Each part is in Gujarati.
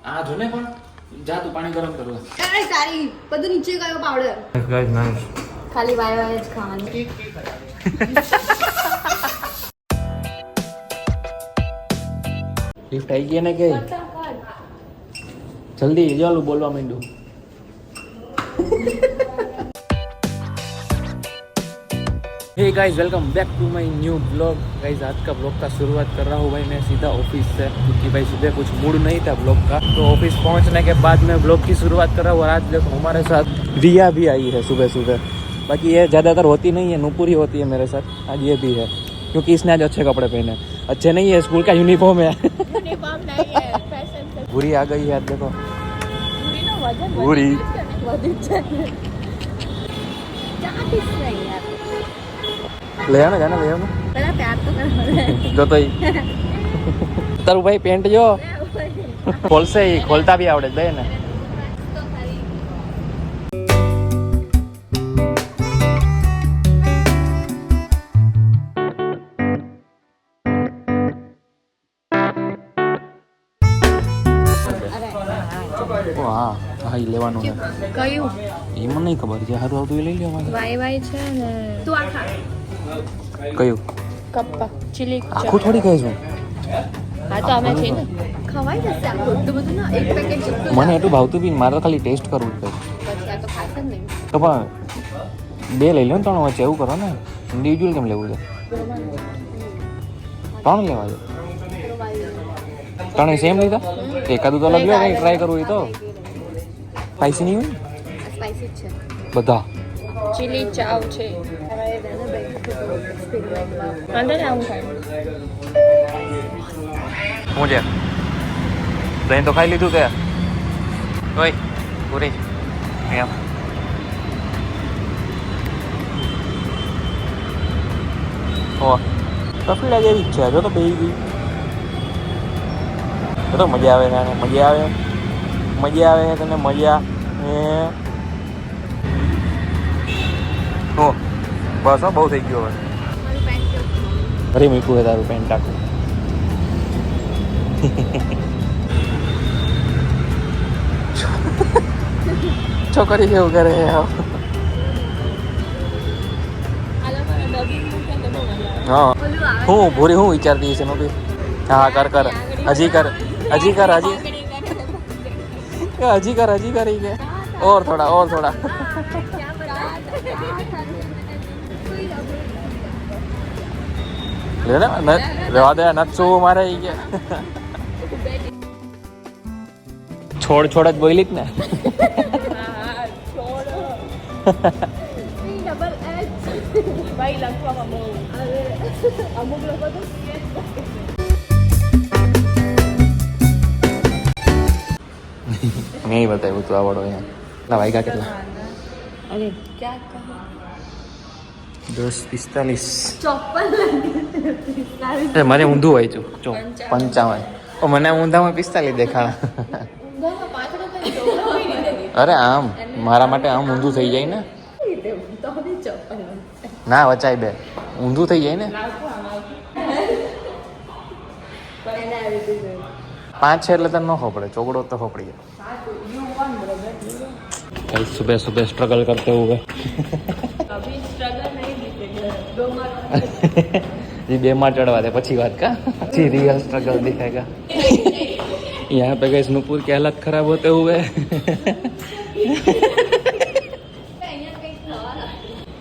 આ જો ને પણ જા તું પાણી ગરમ કરવા. અરે તારી બધું નીચે ગયો પાવડર. Guys nice. ખાલી વાય જ ખાવાની. લિફ્ટ આવી ગઈ ને કે જલ્દી ચાલો બોલવા માંડ્યું. Hey guys welcome back to my new blog. Guys आज का ब्लॉग का शुरुआत कर रहा हूँ भाई मैं सीधा ऑफिस से, क्योंकि भाई सुबह कुछ मूड नहीं था ब्लॉग का, तो ऑफिस पहुँचने के बाद मैं ब्लॉग की शुरुआत कर रहा हूँ. और आज देखो हमारे साथ रिया भी आई है सुबह सुबह. बाकी ये ज़्यादातर होती नहीं है, नूपुर ही होती है मेरे साथ. आज ये भी है क्योंकि इसने आज अच्छे कपड़े पहने. अच्छे नहीं है, स्कूल का यूनिफॉर्म है. यूनिफॉर्म नहीं है, फैशन से. बुरी आ गई है आज देखो. पूरी ना वजन बुरी ले आना जाना ले आना. पहला प्यार तो कर. જો તો તારું ભાઈ પેન્ટ જો ખોલશે, ખોલતા બી આવડે દે ને. હા હા એ લેવાનું છે. કયું? એ મને નહીં ખબર છે. સારું આવતું એ લઈ લ્યો. વાય વાય છે ને તું આ ખા. કયું? કપ્પા ચીલી આખું થોડી ખાઈશું. હા તો અમે છે ને ખવાઈ જશે આખું એટલું બધું ના. એક પેકેટ જેટલું મને એટલું ભાવતું બી મારે તો ખાલી ટેસ્ટ કરવું જ પછી આ તો ખાશે જ નહીં. તો પણ બે લઈ લો ને, ત્રણ વચ્ચે એવું કરો ને. ઇન્ડિવિજ્યુઅલ કેમ લેવું છે? ત્રણ લેવા છે. ત્રણે સેમ લીધા? એકાદું તો અલગ લો, કંઈ ટ્રાય કરવું હોય તો. સ્પાઈસી નહીં હોય સ્પાઈસી છે બધા. ચીલી ચાવ છે. અંદર આવું ખાય શું છે? દહીં તો ખાઈ લીધું તે. ઓય પૂરી એમ. ઓ કફી લાગે એવી ઈચ્છા જો તો બેસી ગઈ. તો મજા આવે છે, મજા આવે, મજા આવે તને મજા. હો બસ બહુ થઈ ગયો હવે. ફરી મૂક્યું છે તારું પેન્ટ આખું. છોકરી કેવું કરે હા. હું ભૂરી હું વિચારતી છે મમ્મી. હા કર કર હજી કર હજી કર હજી હજી કર હજી કરી કે ઓર થોડા ઓર થોડા. રેવા દે નચું મારે કે છોડ છોડ જ બોલી જ ને. નહીં બતાવ્યું તું આવડો અહીંયા. કેટલા વાગ્યા કેટલા? અરે ક્યાં કહો 10:45. મારે ઊંધું વાંચ્યું 55. મને ઊંધામાં 45 દેખાણા. અરે આમ મારા માટે આમ ઊંધું થઈ જાય ને. ના વચાય બે ઊંધું થઈ જાય ને. 5 છે એટલે તને ન ખપડે, ચોકડો તો ખપડી જાય. સુબह सुबह स्ट्रगल करते हुए ये बेमार चढ़वा दे पची बात का जी रियल स्ट्रगल दिखेगा. यहाँ पे गए नूपुर की हालत खराब होते हुए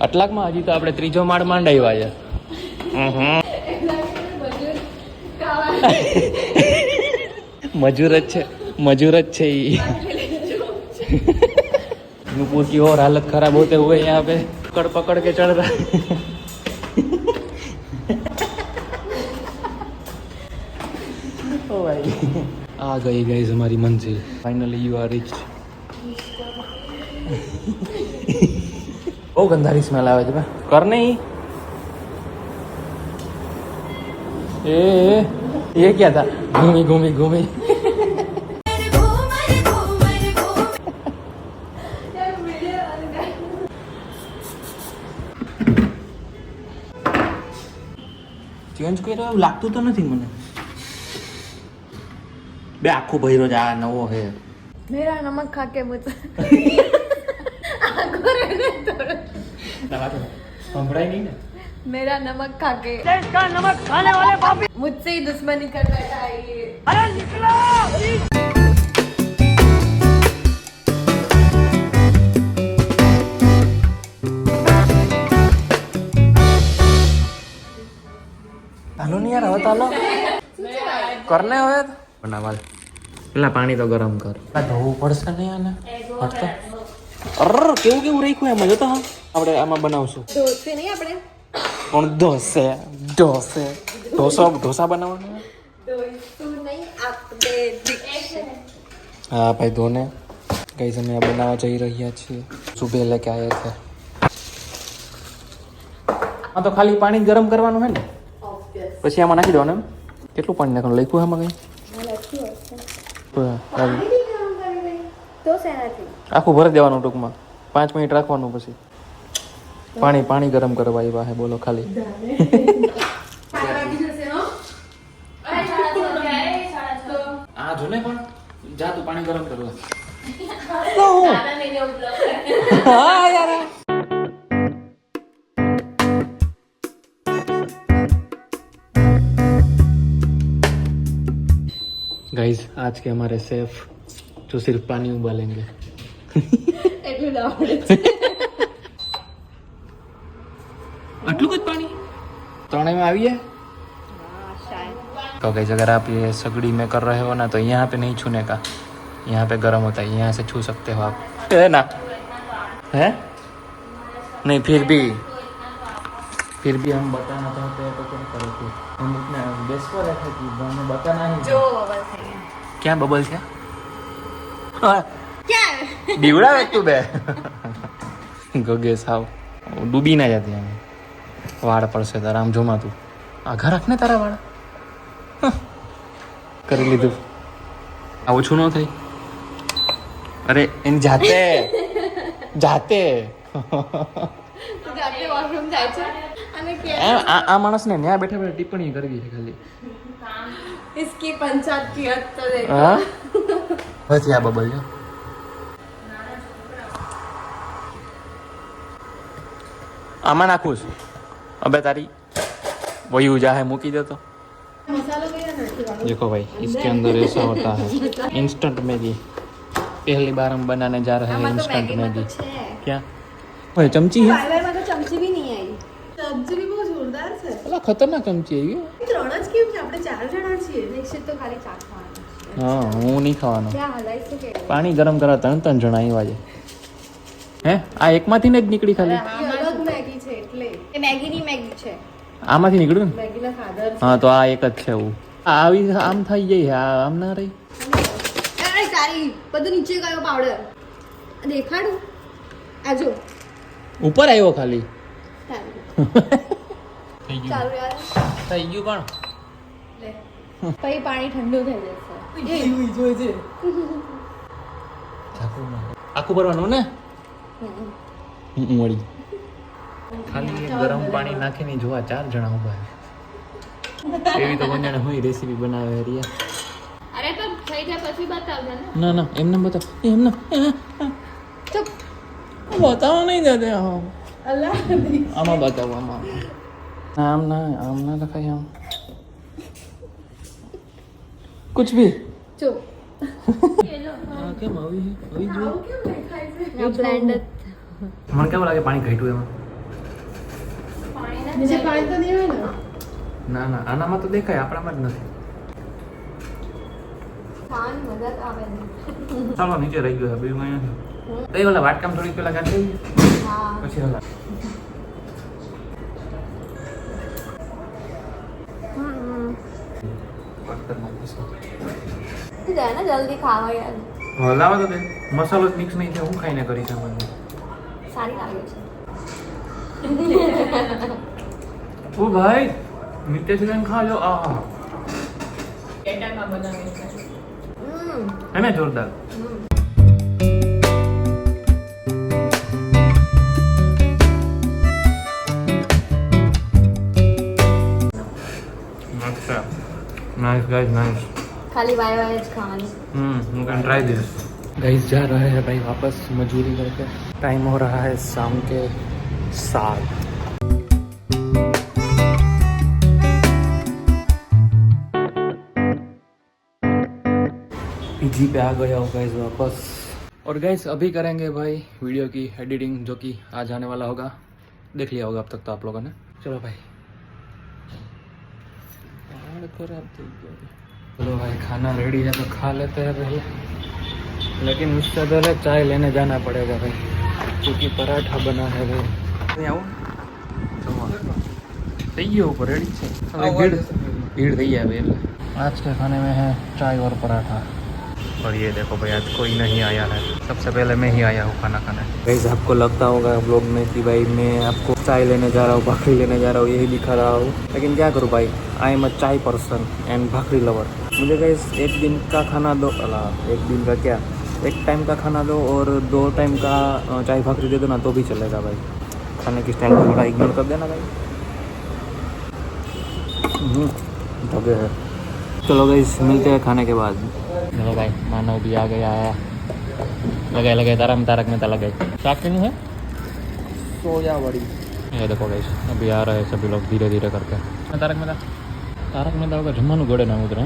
અટલાકમાં હજી તો આપણે ત્રીજો માળ માંડાવ્યા છે. मजूर अच्छे ही. नूपुर की और हालत खराब होते हुए यहाँ पे पकड़ पकड़ के चढ़ रहा है. ओ भाई आ गई गाइस हमारी मंजिल. Finally you are reached. ओ गंधारी स्मेल आवे છે કર નહીં. ये क्या था? घूमी घूमी घूमी. ચેન્જ કર્યો એવું લાગતું તો નથી મને. બે આખું ભર્યો છે આ નવો હે मेरा नमक खा के मुझे સંભળાય નહીં ને मेरा नमक खा के इसका नमक खाने वाले पापी मुझसे ही दुश्मनी कर बैठा है ये अरे निकलो હાલો નહીં યાર હવે ચાલો કરને હવે બનાવવા પેલા પાણી તો ગરમ કર ધોવું પડશે નહીં આને હટતો અર કેવું કેવું રાખ્યું એમાં જોતો હા આપણે આમાં બનાવશું ઢોસે નહીં આપણે પણ ઢોસા બનાવવાનું ઢોસું નહીં આપણે હા ભાઈ ધોને કઈ સમય બનાવવા જઈ રહ્યા છીએ સુબહ લેકે આયા છે હા તો ખાલી પાણી ગરમ કરવાનું હે ને પછી આમાં નાખી દેવાનું એમ કેટલું પાણી નાખવાનું લખ્યું એમાં કઈ આખું ભરી દેવાનું ટૂંકમાં 5 મિનિટ રાખવાનું પછી પાણી ગરમ કરવા આવ્યા હે બોલો ખાલી આ જો ને પણ જા તું પાણી ગરમ કરવા હા યાર गाइस आज के हमारे शेफ जो सिर्फ पानी उबालेंगे એટલું ના આવડે છે आटलू कुछ पानी तोड़ने में आइए तो गाइस अगर आप ये सगड़ी में कर रहे हो ना तो यहाँ पे नहीं छूने का यहाँ पे गर्म होता है यहाँ से छू सकते हो आप है ना है नहीं फिर भी हम बताना चाहते हैं तो क्या करें फिर हम इतना बेस पर रखे कि हमें बताना ही જો બબલ થઈ ગયા क्या बबल क्या क्या દીવડા વેચ તું બે ગગે સાવ ડૂબી ના જતી અમે વાળ પડશે તારા આમ જોમાં તું આઘા રાખ ને તારા વાળ કરી લીધું આ ઓછું ન થઈ અરે એની જાતે જાતે વોશરૂમ જાય છે અને કે આ માણસને ન્યા બેઠા બેઠા ટિપ્પણી કરવી છે ખાલી इसकी पंचायत की हद तो देखो હા બસ આ બબલ જો આમાં નાખું છું અબે તારી वही उजा है मूकी दे तो मसाला कया नहीं देखो भाई इसके अंदर ऐसा होता है इंस्टेंट मैगी पहली बार हम बनाने जा रहे हैं इंस्टेंट मैगी क्या भाई चमची है फाइबर में तो चमची भी नहीं आई सब्जी भी बहुत जोरदार છે અલા ખતરનાક ચમચી આવી ત્રણ જ કેમ છે આપણે 4 જણા છીએ નિશ્ચિત તો ખાલી ચાખવાનું હા હું નહીં ખાવાનો ક્યાં હલાઈ છે કે પાણી ગરમ કરવા 3 જણા આવ્યા છે હે આ એકમાંથી ને જ નીકળી ખાલી અલગ મેગી છે એટલે એ મેગીની મેગી છે આમાંથી નીકળ્યું ને મેગીના ફાધર હા તો આ એક જ છે એવું આવી આમ થઈ જાય આ આમ ના રહી અરે તારી બધું નીચે ગયો પાવડર દેખાડું આ જો ઉપર આવ્યો ખાલી તારું થઈ ગયું ચાલુ યાર થઈ ગયું પણ લે પછી પાણી ઠંડુ થઈ જશે એ જોજે આખું ભરવાનું ને મળી ખાલી એક ગરમ પાણી નાખીને જોવા 4 જણા ઉભા છે એવી તો બંને હું રેસીપી બનાવે રિયા અરે તો થઈ જાય પછી બતાવજો ને ના ના એમને બતાવ એમને ચૂપ બતાવો નહીં દાદા અલ્લાહ આમાં બતાવો આમાં આમ ના લખાય આમ કુછ ભી ચૂપ કેમ આવી જો કેમ દેખાય છે બ્લેન્ડ મને કેવું લાગે પાણી ઘટ્યું એમાં નીચે પાણી તો નહીં હોય ને ના ના આનામાં તો દેખાય આપણામાં જ નથી ખાવાની મજા જ આવે ને ચાલો નીચે રહી ગયો બીજું કઈ નથી તો એ ઓલા વાટકામ થોડીક પેલા કાઢી દઈએ હા પછી હલા જાય ને જલ્દી ખાવા યાર હલાવા તો દે મસાલો મિક્સ નહીં થાય હું ખાઈને કરી છે મને સારી લાગે છે ઓ ભાઈ નિત્ય સિંહ ખાજો આહા હે ને જોરદાર અચ્છા નાઇસ ગાઈસ નાઇસ खाली वाई वाई खानी। हम कैन ट्राई दिस। गाइस जा रहे हैं भाई वापस मजदूरी करके। टाइम हो रहा है शाम के 7। पीजी पे आ गया हूँ गाइस वापस। और गाइस अभी करेंगे भाई वीडियो की एडिटिंग, जो कि आज आने वाला होगा। देख लिया होगा अब तक तो आप लोगों ने। चलो भाई चलो भाई खाना रेडी है तो खा लेते हैं पहले, लेकिन उससे पहले चाय लेने जाना पड़ेगा भाई, क्योंकि पराठा बना है भाई। सही है ऊपर रेडी से भीड़ गई है भाई। आज के खाने में है चाय और पराठा। और ये देखो भाई आज कोई नहीं आया है, सबसे पहले मैं ही आया हूँ खाना खाने। गाइस आपको लगता होगा ब्लॉग में कि भाई मैं आपको चाय लेने जा रहा हूँ, भाखरी लेने जा रहा हूँ, यही दिखा रहा हूँ, लेकिन क्या करूँ भाई, आई एम अ चाय पर्सन एंड भाखरी लवर। मुझे गाइस एक दिन का खाना दो, एक दिन का क्या, एक टाइम का खाना दो और 2 टाइम का चाय भाखरी दे दो ना तो भी चलेगा भाई। खाने की स्टाइल को थोड़ा इग्नोर कर देना भाई। धोखे है। चलो गाइस मिलते हैं खाने के बाद। चलो भाई मानव भी आ गया है। लगे तारक मेहता लगे। शाक क्यों है सोया बड़ी। ये देखो गाइस अभी आ रहे हैं सभी लोग धीरे धीरे करके। तारक मेहता होगा जम्मू गोड़े ना उतरे।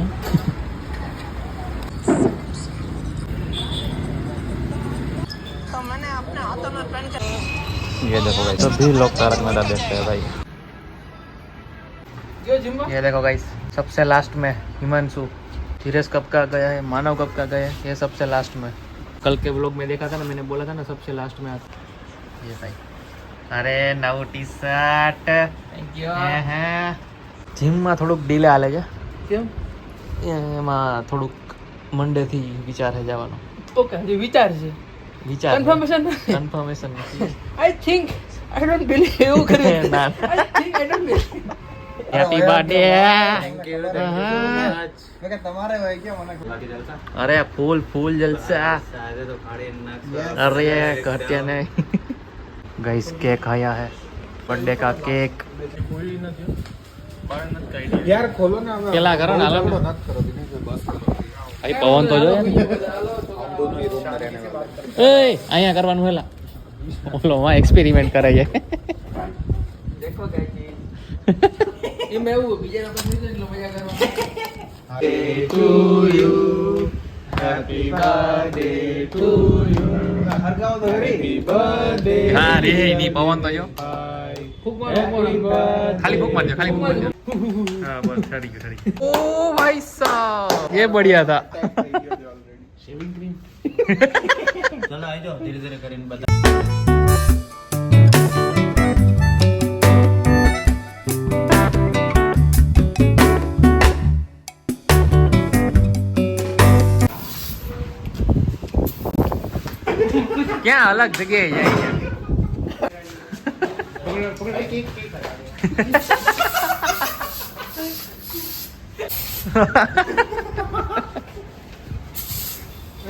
ये देखो गाइस सभी लोग तारक मेहता देखते हैं भाई। ये देखो गाइस सबसे लास्ट में हिमांशु, धीरेश कब का गया है, मानव कब का गया है, ये सबसे लास्ट में। कल के व्लॉग में देखा था ना, मैंने बोला था ना सबसे लास्ट में। ये भाई अरे नव टी शर्ट थैंक यू। જીમમાં થોડુંક ડીલે હાલે છે કેમ? એમાં થોડુંક મંડેથી વિચાર છે જવાનો. ઓકે જે વિચાર છે વિચાર કન્ફર્મેશન નથી. I think I don't believe એવું કરે ના I think I don't believe. Happy birthday. Thank you મેં કે તમારે ભાઈ કે મને અરે ફૂલ જલસા. अरे कहते नहीं गाइस केक आया है, बर्थडे का केक। यार खोलो ना केला करो ना अलग मत करो दिनेश बस करो भाई पवन तो जो हम दोनों ही रूम में रहने वाले ए आया करवानु हेला बोलो वहां एक्सपेरिमेंट करे ये देखो क्या की ये मैं वो बीजे ना पर नहीं लो मजा करो happy to you happy birthday to you हर गांव तो हैप्पी बर्थडे हां रे नी पवन तो जो फूक मारो खाली फूक मार दो हां बस सड़ी गई। ओ भाई साहब ये बढ़िया था। शेविंग क्रीम चलो आ जाओ धीरे धीरे करें बता। क्या अलग जगह है ये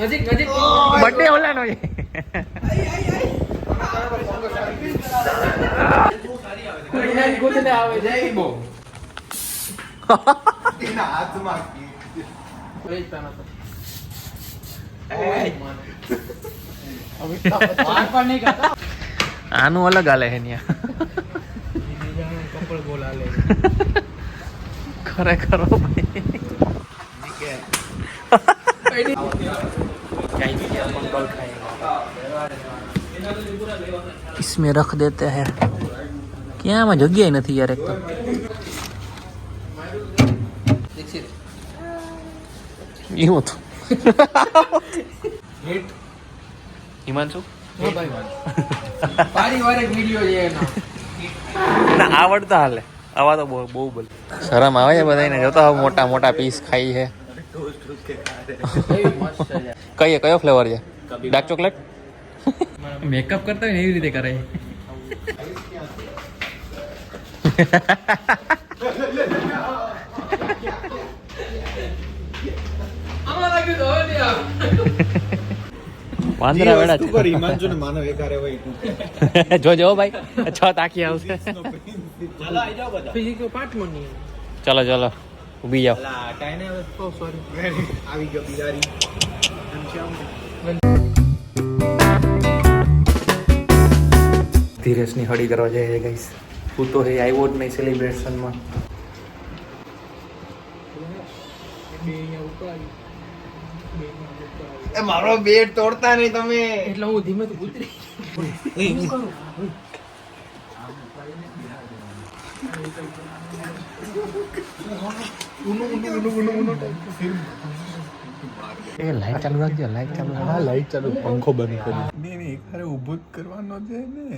नजीक नजीक बर्थडे होला नो ये कुछ नहीं आवे जाए बो तेरा हाथ मार के ताना तो अभी बार पर नहीं करता आनु अलग आले है निया कपड़ बोला ले करे करो भाई इसमें रख देते हैं। क्या में जगह ही नहीं यार एक तो यूं तो हिट हिमांशु हां भाई पारिवारिक वीडियो છે એનો ના આવડતા હાલે આવા તો બહુ બોલ શરમ આવે છે બધાને જોતા મોટા મોટા પીસ ખાઈ છે કયો ફ્લેવર છે ડાર્ક ચોકલેટ મેકઅપ કરતા હોય ને એવી રીતે કરે આમાં લાગ્યું તો હવે નહીં આવે વાંદરા વેડા છે કરી માંજો ને માનવ એકારે હોય જોજો ભાઈ 6 તાકી આવશે ચાલો આવી જાઓ બધા ફિઝિક્સ નો પાઠ મની ચલો ઊભી જાઓ. અલા કાઈ નહીં હવે તો સોરી આવી ગયો બિલાડી ધીરેશની હળી કરવા જાય ગાઈસ. હું તો હે આવ્યો જ નહીં સેલિબ્રેશનમાં. એ મારો બેટ તોડતા નહીં તમે. એટલે હું ધીમે તો ઉતરી. એ લાઈટ ચાલુ રાખજો, લાઈટ ચાલુ. હા લાઈટ ચાલુ, પંખો બંધ કરી. નહીં એક હારે ઊભું જ કરવાનો છે ને.